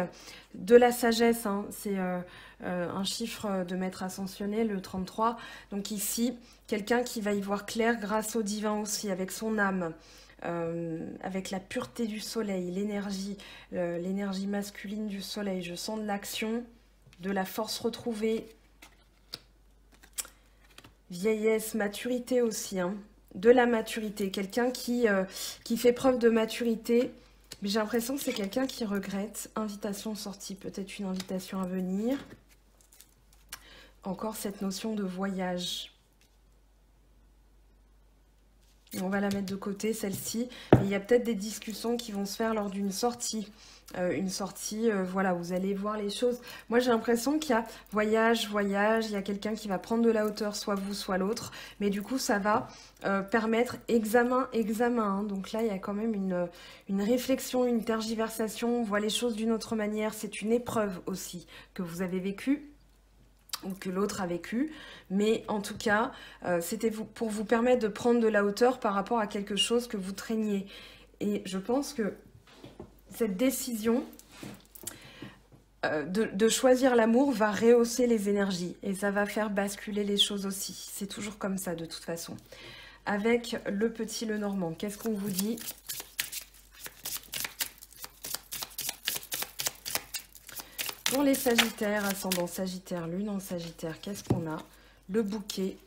De la sagesse, hein, c'est un chiffre de maître ascensionné, le 33. Donc ici, quelqu'un qui va y voir clair grâce au divin aussi, avec son âme, avec la pureté du soleil, l'énergie masculine du soleil. Je sens de l'action, de la force retrouvée. Vieillesse, maturité aussi, hein. De la maturité. Quelqu'un qui fait preuve de maturité. Mais j'ai l'impression que c'est quelqu'un qui regrette. Invitation sortie, peut-être une invitation à venir. Encore cette notion de voyage. On va la mettre de côté, celle-ci. Il y a peut-être des discussions qui vont se faire lors d'une sortie. Voilà, vous allez voir les choses. Moi, j'ai l'impression qu'il y a voyage, il y a quelqu'un qui va prendre de la hauteur, soit vous, soit l'autre. Mais du coup, ça va permettre examen. Hein. Donc là, il y a quand même une réflexion, une tergiversation. On voit les choses d'une autre manière. C'est une épreuve aussi que vous avez vécue ou que l'autre a vécu, mais en tout cas, c'était pour vous permettre de prendre de la hauteur par rapport à quelque chose que vous traîniez. Et je pense que cette décision de choisir l'amour va rehausser les énergies et ça va faire basculer les choses aussi. C'est toujours comme ça de toute façon. Avec le petit Lenormand, qu'est-ce qu'on vous dit ? Pour les Sagittaires, ascendant Sagittaire, lune en Sagittaire, qu'est-ce qu'on a? Le bouquet,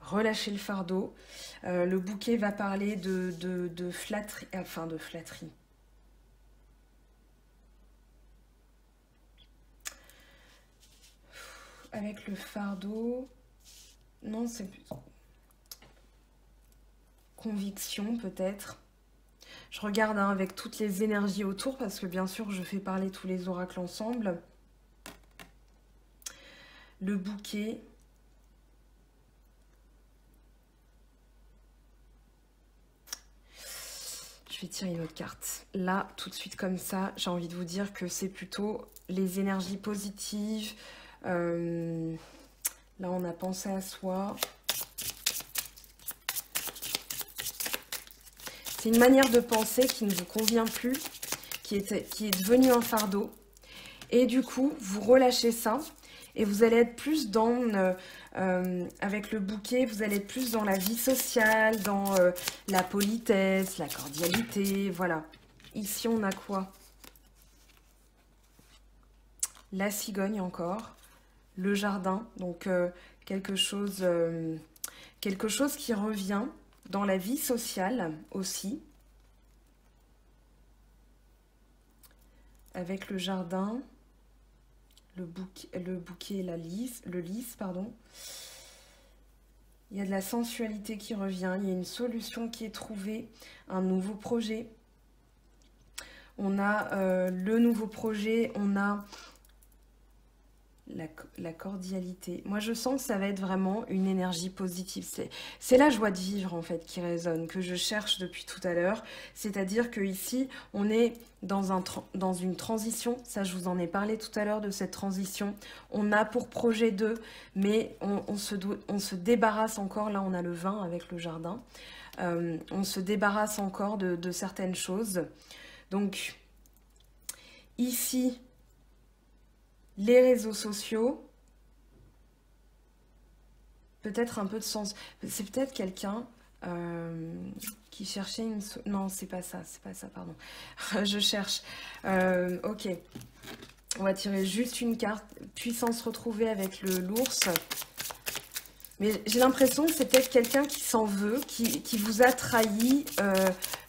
relâcher le fardeau. Le bouquet va parler de flatterie, enfin de flatterie. Avec le fardeau, non, c'est plus conviction peut-être. Je regarde hein, avec toutes les énergies autour parce que bien sûr je fais parler tous les oracles ensemble. Le bouquet. Je vais tirer une autre carte. Là, tout de suite comme ça, j'ai envie de vous dire que c'est plutôt les énergies positives. Là, on a pensé à soi. C'est une manière de penser qui ne vous convient plus, qui est devenue un fardeau. Et du coup, vous relâchez ça. Et vous allez être plus dans, avec le bouquet, vous allez être plus dans la vie sociale, dans la politesse, la cordialité, voilà. Ici, on a quoi? La cigogne encore, le jardin, donc quelque chose qui revient dans la vie sociale aussi. Avec le jardin, le bouquet et le lys, pardon. Il y a de la sensualité qui revient, il y a une solution qui est trouvée, un nouveau projet. On a le nouveau projet, on a la cordialité. Moi, je sens que ça va être vraiment une énergie positive. C'est la joie de vivre, en fait, qui résonne, que je cherche depuis tout à l'heure. C'est-à-dire qu'ici, on est dans une transition. Ça, je vous en ai parlé tout à l'heure de cette transition. On a pour projet 2, mais on se débarrasse encore. Là, on a le vin avec le jardin. On se débarrasse encore de certaines choses. Donc, ici, les réseaux sociaux, peut-être un peu de sens. C'est peut-être quelqu'un qui cherchait une... Non, c'est pas ça, pardon. Je cherche. Ok. On va tirer juste une carte. Puissance retrouvée avec l'ours. Mais j'ai l'impression que c'est peut-être quelqu'un qui s'en veut, qui vous a trahi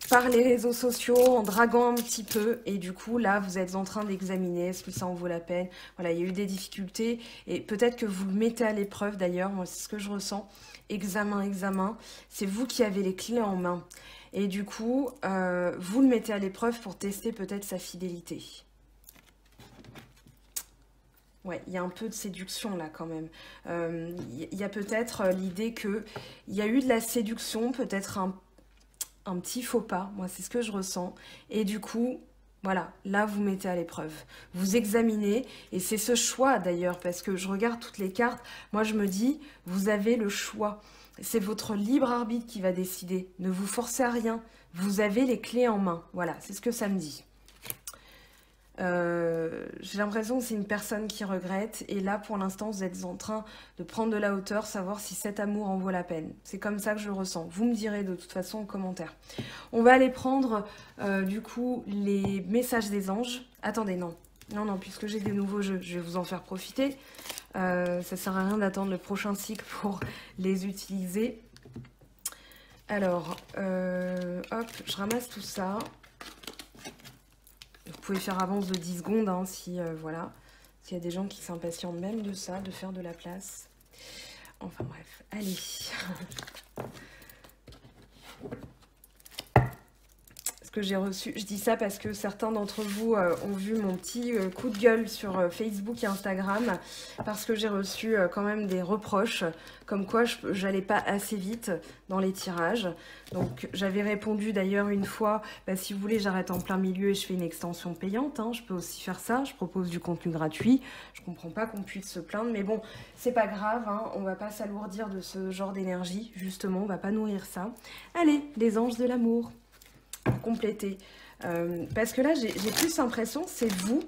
par les réseaux sociaux en draguant un petit peu. Et du coup, là, vous êtes en train d'examiner, est-ce que ça en vaut la peine? Voilà, il y a eu des difficultés. Et peut-être que vous le mettez à l'épreuve d'ailleurs. Moi, c'est ce que je ressens. Examen. C'est vous qui avez les clés en main. Et du coup, vous le mettez à l'épreuve pour tester peut-être sa fidélité. Ouais, il y a un peu de séduction là quand même. Il y a peut-être l'idée qu'il y a eu de la séduction, peut-être un petit faux pas. Moi, c'est ce que je ressens. Et du coup, voilà, là, vous mettez à l'épreuve. Vous examinez. Et c'est ce choix d'ailleurs, parce que je regarde toutes les cartes. Moi, je me dis, vous avez le choix. C'est votre libre arbitre qui va décider. Ne vous forcez à rien. Vous avez les clés en main. Voilà, c'est ce que ça me dit. J'ai l'impression que c'est une personne qui regrette et là pour l'instant vous êtes en train de prendre de la hauteur, savoir si cet amour en vaut la peine. C'est comme ça que je le ressens. Vous me direz de toute façon en commentaire. On va aller prendre du coup les messages des anges. Attendez, non, puisque j'ai des nouveaux jeux, je vais vous en faire profiter. Ça sert à rien d'attendre le prochain cycle pour les utiliser. Alors, hop, je ramasse tout ça. Vous pouvez faire avance de 10 secondes, hein, si voilà. S'il y a des gens qui s'impatientent même de ça, de faire de la place. Enfin bref, allez. Ce que j'ai reçu, je dis ça parce que certains d'entre vous ont vu mon petit coup de gueule sur Facebook et Instagram, parce que j'ai reçu quand même des reproches, comme quoi j'allais pas assez vite dans les tirages. Donc j'avais répondu d'ailleurs une fois, bah, si vous voulez j'arrête en plein milieu et je fais une extension payante, hein, je peux aussi faire ça, je propose du contenu gratuit, je comprends pas qu'on puisse se plaindre, mais bon, c'est pas grave, hein, on va pas s'alourdir de ce genre d'énergie, justement, on va pas nourrir ça. Allez, les anges de l'amour, pour compléter, parce que là j'ai plus l'impression c'est vous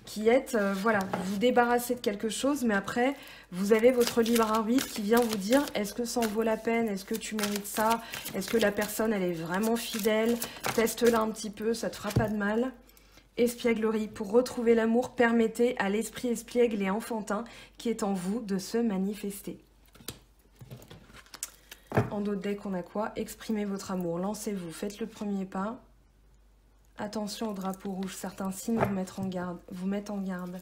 qui êtes, voilà, vous vous débarrassez de quelque chose, mais après, vous avez votre libre arbitre qui vient vous dire, est-ce que ça en vaut la peine? Est-ce que tu mérites ça? Est-ce que la personne, elle est vraiment fidèle? Teste-la un petit peu, ça te fera pas de mal. Espièglerie, pour retrouver l'amour, permettez à l'esprit espiègle et enfantin qui est en vous de se manifester. En dos de deck, on a quoi? Exprimez votre amour, lancez-vous, faites le premier pas. Attention au drapeau rouge, certains signes vous mettent en garde.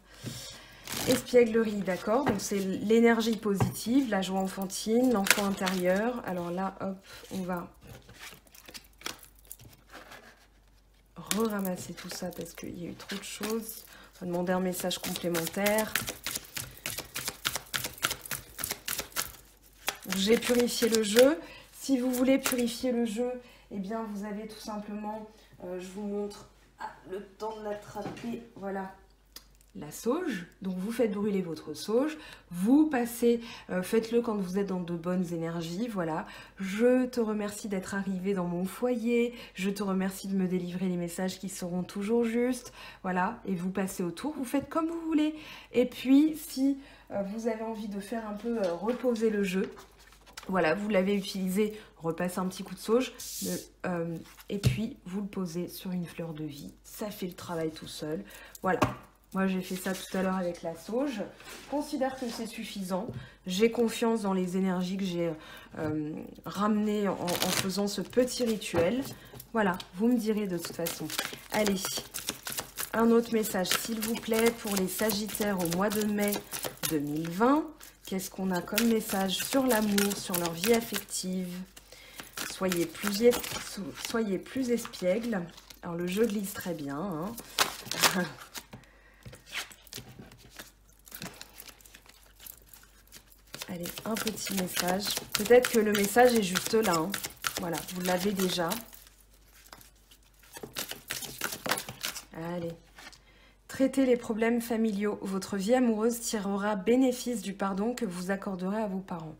Espièglerie, d'accord, donc c'est l'énergie positive, la joie enfantine, l'enfant intérieur. Alors là, hop, on va re-ramasser tout ça parce qu'il y a eu trop de choses. On va demander un message complémentaire. J'ai purifié le jeu. Si vous voulez purifier le jeu, eh bien vous avez tout simplement... je vous montre le temps de l'attraper. Voilà. la sauge, donc vous faites brûler votre sauge, vous passez, faites-le quand vous êtes dans de bonnes énergies, voilà. Je te remercie d'être arrivé dans mon foyer, je te remercie de me délivrer les messages qui seront toujours justes, voilà, et vous passez autour, vous faites comme vous voulez. Et puis, si vous avez envie de faire un peu reposer le jeu, voilà, vous l'avez utilisé, repassez un petit coup de sauge, et puis vous le posez sur une fleur de vie, ça fait le travail tout seul, voilà. Moi, j'ai fait ça tout à l'heure avec la sauge. Je considère que c'est suffisant. J'ai confiance dans les énergies que j'ai ramenées en faisant ce petit rituel. Voilà, vous me direz de toute façon. Allez, un autre message, s'il vous plaît, pour les Sagittaires au mois de mai 2020. Qu'est-ce qu'on a comme message sur l'amour, sur leur vie affective? Soyez plus espiègles. Alors, le jeu glisse très bien, hein. Allez, un petit message. Peut-être que le message est juste là, hein. Voilà, vous l'avez déjà. Allez. Traitez les problèmes familiaux. Votre vie amoureuse tirera bénéfice du pardon que vous accorderez à vos parents.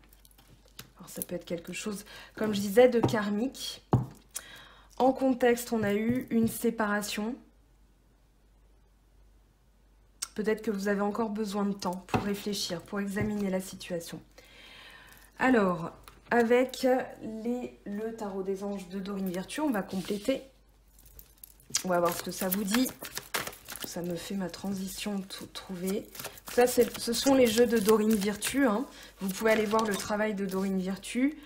Alors, ça peut être quelque chose, comme je disais, de karmique. En contexte, on a eu une séparation. Peut-être que vous avez encore besoin de temps pour réfléchir, pour examiner la situation. Alors, avec le tarot des anges de Dorine Virtue, on va compléter. On va voir ce que ça vous dit. Ça me fait ma transition tout trouver. Ça, ce sont les jeux de Dorine Virtue, hein. Vous pouvez aller voir le travail de Dorine Virtue.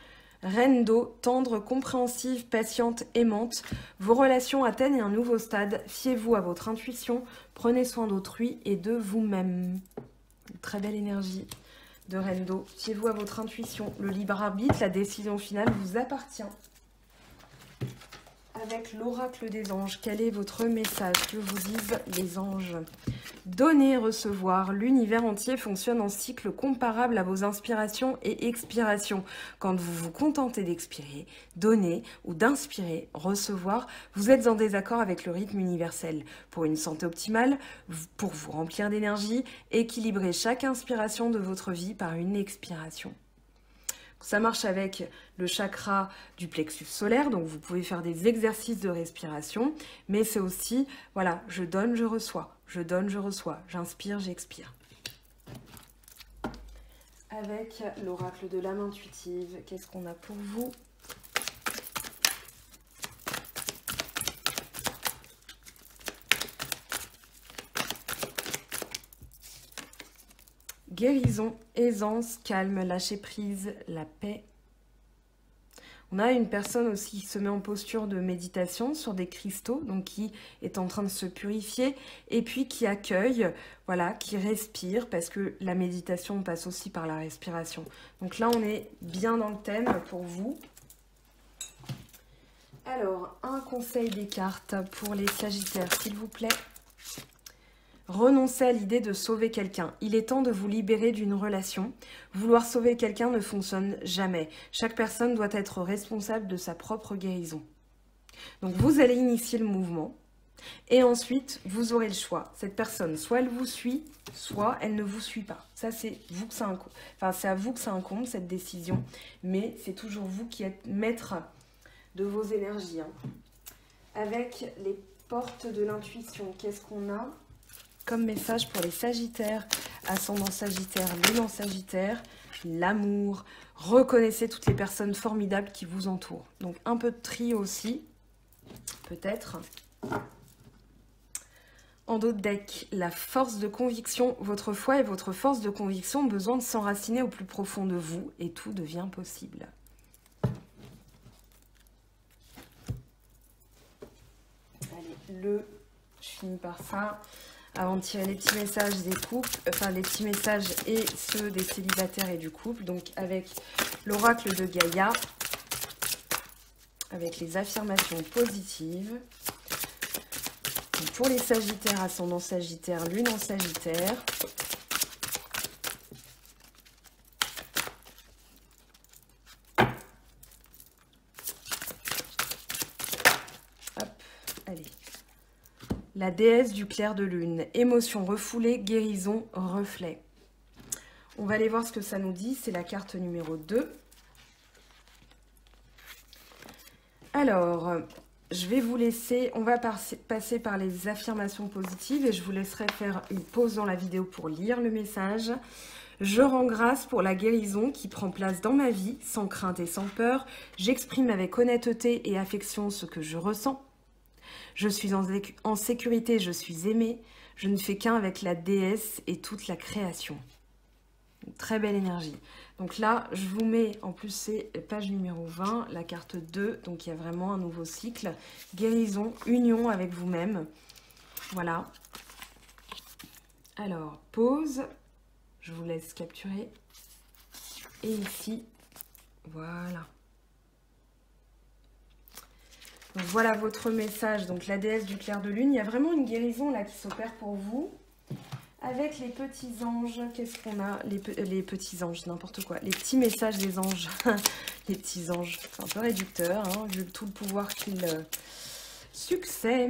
Reine d'eau, tendre, compréhensive, patiente, aimante. Vos relations atteignent un nouveau stade. Fiez-vous à votre intuition. Prenez soin d'autrui et de vous-même. Très belle énergie de Reine d'eau. Fiez-vous à votre intuition. Le libre arbitre, la décision finale vous appartient. Avec l'oracle des anges, quel est votre message? Que vous disent les anges? Donner, recevoir. L'univers entier fonctionne en cycle comparable à vos inspirations et expirations. Quand vous vous contentez d'expirer, donner ou d'inspirer, recevoir, vous êtes en désaccord avec le rythme universel. Pour une santé optimale, pour vous remplir d'énergie, équilibrez chaque inspiration de votre vie par une expiration. Ça marche avec le chakra du plexus solaire, donc vous pouvez faire des exercices de respiration, mais c'est aussi, voilà, je donne, je reçois, je donne, je reçois, j'inspire, j'expire. Avec l'oracle de l'âme intuitive, qu'est-ce qu'on a pour vous? Guérison, aisance, calme, lâcher prise, la paix. On a une personne aussi qui se met en posture de méditation sur des cristaux, donc qui est en train de se purifier, et puis qui accueille, voilà, qui respire, parce que la méditation passe aussi par la respiration. Donc là, on est bien dans le thème pour vous. Alors, un conseil des cartes pour les Sagittaires, s'il vous plaît. Renoncez à l'idée de sauver quelqu'un. Il est temps de vous libérer d'une relation. Vouloir sauver quelqu'un ne fonctionne jamais. Chaque personne doit être responsable de sa propre guérison. Donc vous allez initier le mouvement et ensuite vous aurez le choix. Cette personne, soit elle vous suit, soit elle ne vous suit pas. Ça, c'est vous que ça incombe. Enfin, c'est à vous que ça incombe, cette décision. Mais c'est toujours vous qui êtes maître de vos énergies, hein. Avec les portes de l'intuition, qu'est-ce qu'on a comme message pour les Sagittaires, ascendant Sagittaire, lune en Sagittaire? L'amour. Reconnaissez toutes les personnes formidables qui vous entourent. Donc un peu de tri aussi, peut-être. En dos de deck, la force de conviction. Votre foi et votre force de conviction ont besoin de s'enraciner au plus profond de vous et tout devient possible. Allez, je finis par ça. Avant de tirer les petits messages des couples, enfin les petits messages et ceux des célibataires et du couple, donc avec l'oracle de Gaïa, avec les affirmations positives. Donc pour les Sagittaires, ascendant Sagittaire, lune en Sagittaire. Hop, allez. La déesse du clair de lune. Émotion refoulée, guérison, reflet. On va aller voir ce que ça nous dit. C'est la carte numéro 2. Alors, je vais vous laisser, on va passer par les affirmations positives et je vous laisserai faire une pause dans la vidéo pour lire le message. Je rends grâce pour la guérison qui prend place dans ma vie, sans crainte et sans peur. J'exprime avec honnêteté et affection ce que je ressens. Je suis en sécurité, je suis aimée. Je ne fais qu'un avec la déesse et toute la création. Une très belle énergie. Donc là, je vous mets, en plus c'est page numéro 20, la carte 2. Donc il y a vraiment un nouveau cycle. Guérison, union avec vous-même. Voilà. Alors, pause. Je vous laisse capturer. Et ici, voilà. Donc voilà votre message. Donc la déesse du clair de lune. Il y a vraiment une guérison là qui s'opère pour vous. Avec les petits anges, qu'est-ce qu'on a? Les petits anges, n'importe quoi. Les petits messages des anges. Les petits anges. C'est un peu réducteur, hein, vu tout le pouvoir qu'ils... Succès.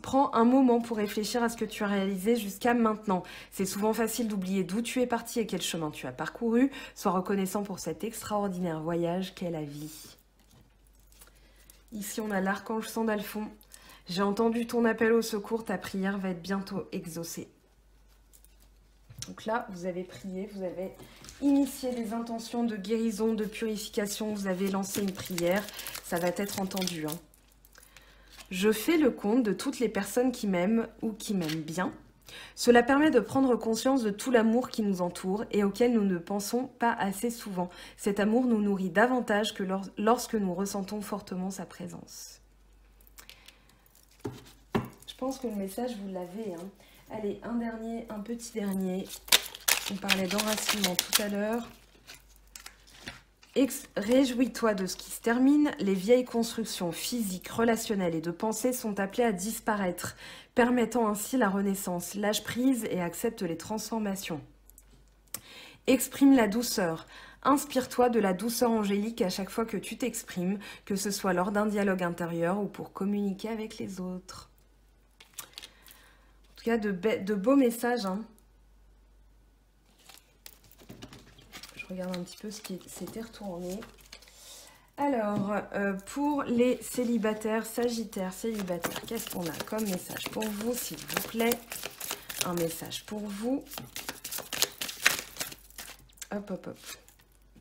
Prends un moment pour réfléchir à ce que tu as réalisé jusqu'à maintenant. C'est souvent facile d'oublier d'où tu es parti et quel chemin tu as parcouru. Sois reconnaissant pour cet extraordinaire voyage qu'est la vie. Ici, on a l'archange Sandalphon. J'ai entendu ton appel au secours. Ta prière va être bientôt exaucée. Donc là, vous avez prié, vous avez initié des intentions de guérison, de purification. Vous avez lancé une prière. Ça va être entendu, hein. Je fais le compte de toutes les personnes qui m'aiment ou qui m'aiment bien. Cela permet de prendre conscience de tout l'amour qui nous entoure et auquel nous ne pensons pas assez souvent. Cet amour nous nourrit davantage que lorsque nous ressentons fortement sa présence. Je pense que le message, vous l'avez, hein. Allez, un petit dernier. On parlait d'enracinement tout à l'heure. Réjouis-toi de ce qui se termine. Les vieilles constructions physiques, relationnelles et de pensée sont appelées à disparaître, permettant ainsi la renaissance. Lâche prise et accepte les transformations. Exprime la douceur. Inspire-toi de la douceur angélique à chaque fois que tu t'exprimes, que ce soit lors d'un dialogue intérieur ou pour communiquer avec les autres. En tout cas, de beaux messages, hein. Regarde un petit peu ce qui s'était retourné. Alors, pour les célibataires, sagittaires, célibataires, qu'est-ce qu'on a comme message pour vous, s'il vous plaît? Un message pour vous. Hop, hop, hop.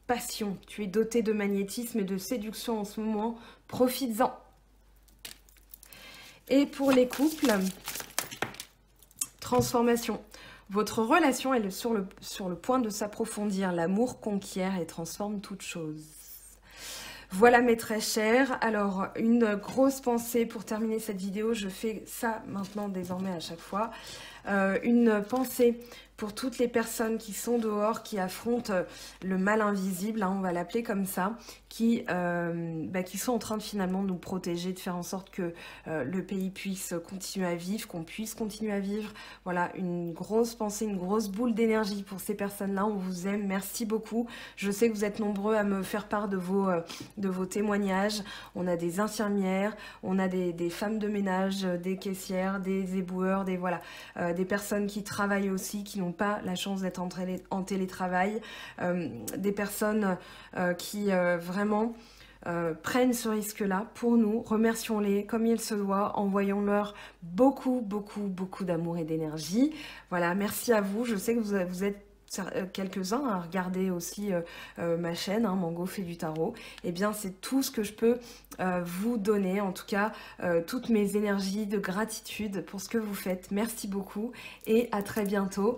Passion. Tu es doté de magnétisme et de séduction en ce moment. Profites-en. Et pour les couples, transformation. Votre relation est sur le point de s'approfondir. L'amour conquiert et transforme toute chose. Voilà mes très chers. Alors, une grosse pensée pour terminer cette vidéo. Je fais ça maintenant désormais à chaque fois. Une pensée pour toutes les personnes qui sont dehors, qui affrontent le mal invisible, hein, on va l'appeler comme ça, qui sont en train de finalement nous protéger, de faire en sorte que le pays puisse continuer à vivre, qu'on puisse continuer à vivre. Voilà, une grosse pensée, une grosse boule d'énergie pour ces personnes-là. On vous aime, merci beaucoup. Je sais que vous êtes nombreux à me faire part de vos témoignages. On a des infirmières, on a des femmes de ménage, des caissières, des éboueurs, des personnes qui travaillent aussi, qui n'ont pas la chance d'être en télétravail, des personnes qui vraiment prennent ce risque-là pour nous. Remercions-les comme il se doit, envoyons-leur beaucoup, beaucoup, beaucoup d'amour et d'énergie. Voilà, merci à vous. Je sais que vous êtes quelques-uns à regarder aussi ma chaîne, hein, Mango fait du tarot. Eh bien, c'est tout ce que je peux vous donner, en tout cas, toutes mes énergies de gratitude pour ce que vous faites. Merci beaucoup et à très bientôt.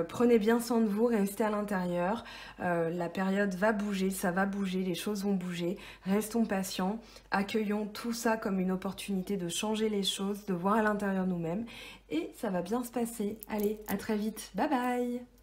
Prenez bien soin de vous, restez à l'intérieur. La période va bouger, ça va bouger, les choses vont bouger. Restons patients, accueillons tout ça comme une opportunité de changer les choses, de voir à l'intérieur nous-mêmes et ça va bien se passer. Allez, à très vite. Bye bye!